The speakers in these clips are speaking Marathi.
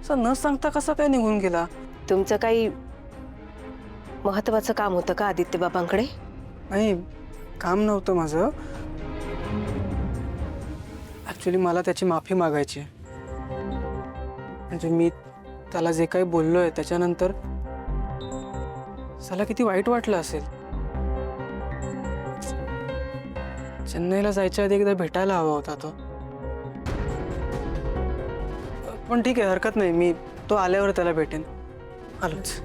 असं न सांगता कसा काय निघून गेला? तुमचं काही महत्वाचं काम होतं का आदित्य बाबांकडे? नाही, काम नव्हतं माझं. ॲक्च्युली मला त्याची माफी मागायची आहे. म्हणजे मी त्याला जे काही बोललोय त्याच्यानंतर त्याला किती वाईट वाटलं असेल. चेन्नईला जायच्या आधी एकदा भेटायला हवा होता तो. पण ठीक आहे, हरकत नाही. मी तो आल्यावर त्याला भेटेन. आलोच.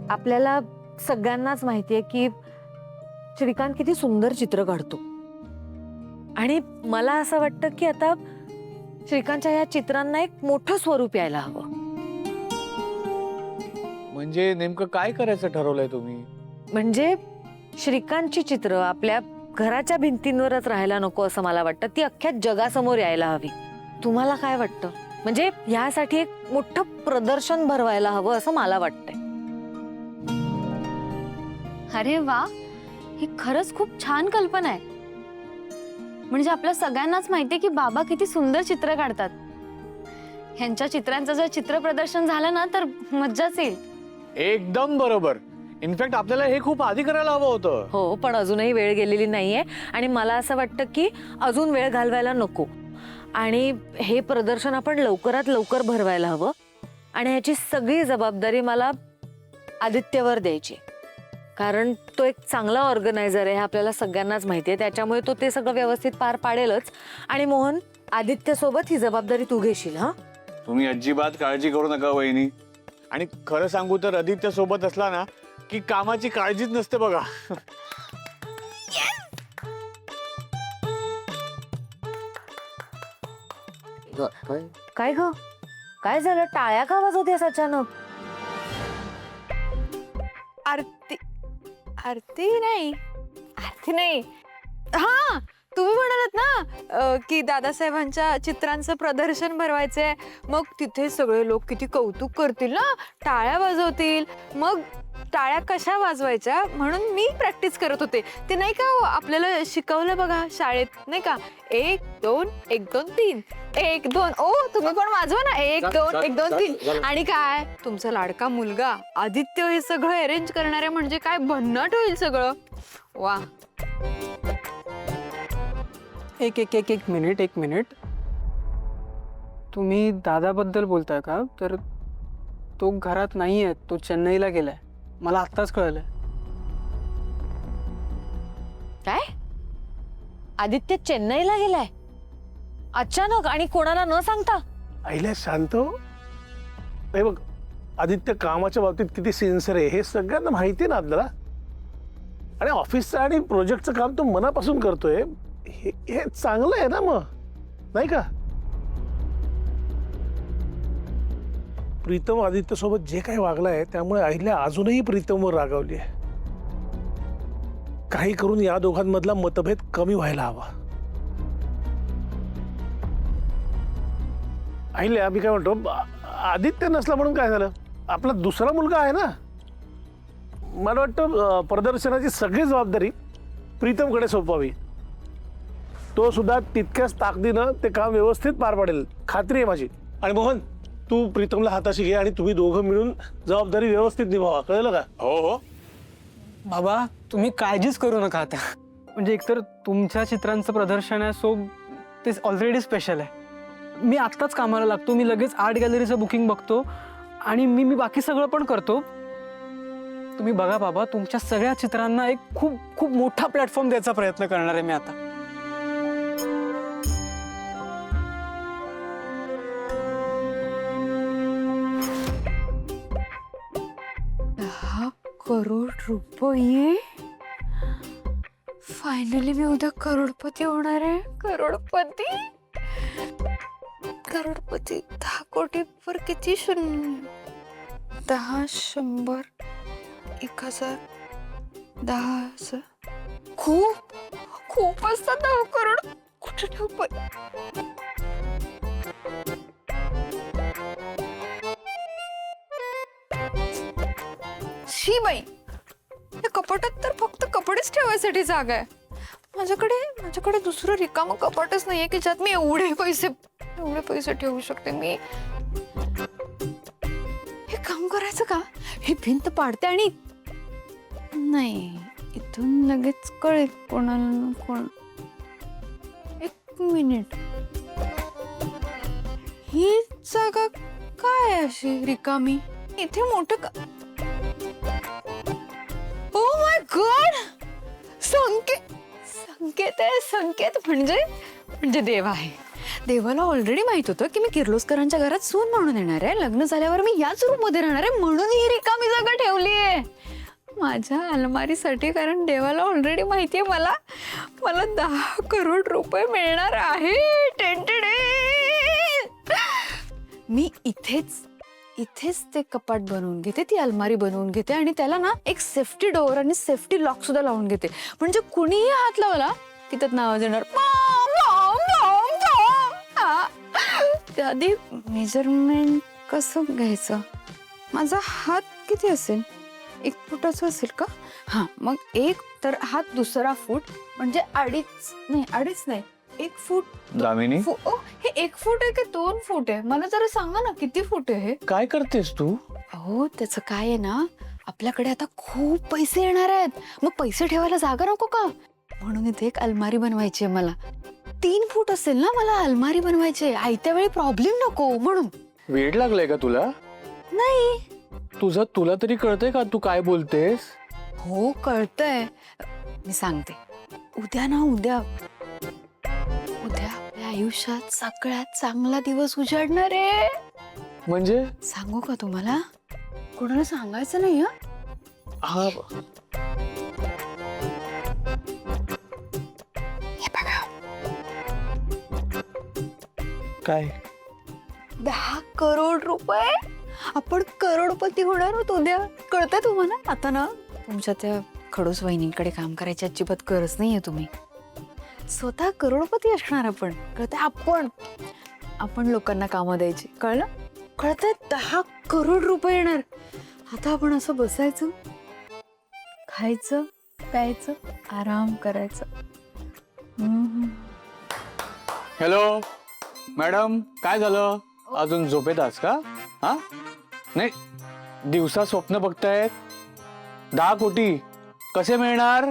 आपल्याला सगळ्यांनाच माहितीये की श्रीकांत किती सुंदर चित्र काढतो आणि मला असं वाटतं की आता श्रीकांतच्या या चित्रांना एक मोठं स्वरूप यायला हवं. म्हणजे नेमकं काय करायचं ठरवलंय तुम्ही? म्हणजे श्रीकांतची चित्र आपल्या घराच्या भिंतींवरच राहायला नको असं मला वाटतं. ती अख्ख्या जगासमोर यायला हवी. तुम्हाला काय वाटतं? म्हणजे यासाठी एक मोठं प्रदर्शन भरवायला हवं असं मला वाटतंय. अरे वा, ही खरंच खूप छान कल्पना आहे. म्हणजे आपल्या सगळ्यांनाच माहितीये की बाबा किती सुंदर चित्र काढतात. ह्यांच्या चित्रांचं जर चित्र प्रदर्शन झालं ना तर मज्जाच येईल. एकदम बरोबर. इनफॅक्ट आपल्याला हे खूप आधी करायला हवं होतं. हो, पण अजूनही वेळ गेलेली नाहीये आणि मला असं वाटतं की अजून वेळ घालवायला नको आणि हे प्रदर्शन आपण लवकरात लवकर भरवायला हवं आणि ह्याची सगळी जबाबदारी मला आदित्यवर द्यायची. कारण तो एक चांगला ऑर्गनायझर आहे हे आपल्याला सगळ्यांनाच माहिती आहे. त्याच्यामुळे तो ते सगळं व्यवस्थित पार पाडेलच. आणि मोहन, आदित्य सोबत ही जबाबदारी तू घेशील. हा, तुम्ही अजिबात काळजी करू नका वहिनी. आणि खरं सांगू तर आदित्य सोबत असला ना की कामाची काळजीच नसते बघा. काय ग, काय झालं? टाळ्या का वाजवतेस अचानक? आरती आरती नाही, आरती नाही. हा, तुम्ही म्हणालात ना की दादासाहेबांच्या चित्रांचं प्रदर्शन भरवायचंय. मग तिथे सगळे लोक किती कौतुक करतील ना, टाळ्या वाजवतील. मग टाळ्या कशा वाजवायच्या म्हणून मी प्रॅक्टिस करत होते. ते नाही का आपल्याला शिकवलं बघा शाळेत, नाही का? 1 2 1 2 3 1 2. ओ, तुम्ही पण वाजवा ना. 1 2 1 2 3. आणि काय, तुमचा लाडका मुलगा आदित्य हे सगळं अरेंज करणारे म्हणजे काय भन्नाट होईल सगळं. वा. एक मिनिट. तुम्ही दादाबद्दल बोलताय का? तर तो घरात नाही आहे, तो चेन्नईला गेलाय. मला आत्ताच कळलं. काय? आदित्य चेन्नईला गेलाय अचानक आणि कोणाला न सांगता? आईला शांत हो. हे बघ, आदित्य कामाच्या बाबतीत किती सिन्सिअर आहे हे सगळ्यांना माहिती आहे ना आपल्याला. आणि ऑफिसचं आणि प्रोजेक्टचं काम तो मनापासून करतोय. हे चांगलं आहे ना, मग नाही का? प्रीतम आदित्य सोबत जे काही वागलाय त्यामुळे अहिल्या अजूनही प्रीतमवर रागावली आहे. काही करून या दोघांमधला मतभेद कमी व्हायला हवा. अहिल्या, मी काय म्हणतो, आदित्य नसला म्हणून काय झालं? आपला दुसरा मुलगा आहे ना. मला वाटतं प्रदर्शनाची सगळी जबाबदारी प्रीतमकडे सोपवावी. तो सुद्धा तितक्याच ताकदीनं ते काम व्यवस्थित पार पाडेल, खात्री आहे माझी. आणि मोहन, तू प्रीतमला हाताशी घे आणि तुम्ही दोघं मिळून जबाबदारी व्यवस्थित निभावा, कळलं का? हो हो. बाबा, तुम्ही काळजीच करू नका आता. म्हणजे एकतर तुमच्या चित्रांचं प्रदर्शन आहे, सो ते ऑलरेडी स्पेशल आहे. मी आत्ताच कामाला लागतो. मी लगेच आर्ट गॅलरीचं बुकिंग बघतो आणि मी बाकी सगळं पण करतो. तुम्ही बघा बाबा, तुमच्या सगळ्या चित्रांना एक खूप खूप मोठा प्लॅटफॉर्म द्यायचा प्रयत्न करणार आहे मी आता. करोड रुपये. फायनली मी उद्या करोडपती होणार आहे. करोडपती. 10 कोटी वर किती शून्य? 10 100 1000 10,000. खूप असतात 10 करोड. कुठे ठेवू पण? छी बाई, या कपाटात तर फक्त कपडेच ठेवायसाठी जागा आहे. माझ्याकडे दुसरं रिकामं कपाटच नाहीये की ज्यात मी एवढे पैसे ठेवू शकते. मी हे काम करायचं का? ही भिंत पाडते आणि नाही, इथून लगेच कळेल कोणाला कोण. एक मिनिट, ही जागा काय आहे अशी रिकामी? इथे मोठं का? ओ माय गॉड, संकेत म्हणजे देव आहे. देवाला ऑलरेडी माहित होतं की मी किर्लोस्करांच्या घरात सून म्हणून येणार आहे. लग्न झाल्यावर मी याच रूम मध्ये राहणार आहे, म्हणून ही रिकामी जागा ठेवली आहे माझ्या अलमारीसाठी. कारण देवाला ऑलरेडी माहितीये मला 10 करोड रुपये मिळणार आहे. मी इथेच ते कपाट बनवून घेते, ती अलमारी बनवून घेते आणि त्याला ना एक सेफ्टी डोअर आणि सेफ्टी लॉक सुद्धा लावून घेते. म्हणजे कुणीही हात लावला की त्यात नाव येणार. आधी मेजरमेंट कसं घ्यायचं? माझा हात किती असेल? 1 फुटाचा असेल का? हा, मग 1 तर हात दुसरा फूट म्हणजे 2.5 नाही 1 फूट. दामिनी, हे 1 फूट आहे की 2 फूट आहे? मला जरा सांगा ना किती फूट आहे हे? काय करतेस तू? अहो त्याचं काय आहे ना, आपल्याकडे आता खूप पैसे येणार आहेत, मग पैसे ठेवायला जागा नको का? म्हणून इथे एक अलमारी बनवायची आहे मला. 3 फूट असेल ना, मला अलमारी बनवायची आहे. आयत्या वेळी प्रॉब्लेम नको म्हणून. वेड लागलाय का तुला? नाही, तुला तरी कळतंय का तू काय बोलतेस? हो कळतंय. मी सांगते, उद्या आपल्या आयुष्यात सगळ्यात चांगला दिवस उजाडणार आहे. म्हणजे सांगू का तुम्हाला? कोणाला सांगायचं नाही हा. हा, हे बघा, काय? 10 करोड रुपये. आपण करोडपती होणार आहोत उद्या. कळतंय तुम्हाला? आता ना तुमच्या त्या खडूस वहिनींकडे काम करायची अजिबात गरज नाहीये. तुम्ही स्वतः करोडपती असणार. आपण कळतंय? आपण लोकांना कामं द्यायची. कळतंय? 10 करोड रुपये येणार. आता आपण असं बसायचं, खायचं, प्यायचं, आराम करायचं. हॅलो मॅडम, काय झालं? अजून झोपेत आहात का? हा, नाही, दिवसा स्वप्न बघतायत. 10 कोटी कसे मिळणार?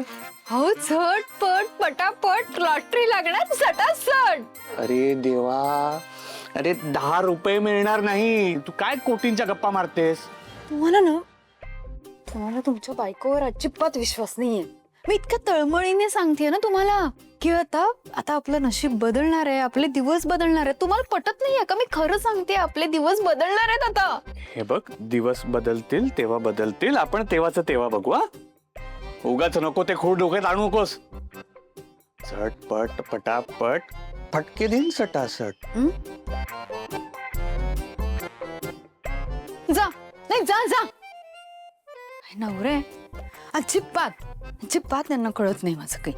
हो, झटपट पटापट लॉटरी लागणार सटासट. अरे देवा, अरे 10 रुपये मिळणार नाही. तू काय कोटींच्या गप्पा मारतेस? तुम्हाला तुमच्या बायकोवर अजिबात विश्वास नाहीये. मी इतक्या तळमळीने सांगतेय ना तुम्हाला की आता आपलं नशीब बदलणार आहे, आपले दिवस बदलणार आहेत. तुम्हाला पटत नाहीये का? मी खरं सांगते, आपले दिवस बदलणार आहेत आता. हे बघ, दिवस बदलतील तेव्हा बदलतील. आपण तेव्हाच तेव्हा बघू. हा, उगाच नको ते खोड डोक्यात आणू नकोस. झटपट पटापट फटके देईन सटासट. जा नवरे अजिबात त्यांना कळत नाही माझं काही.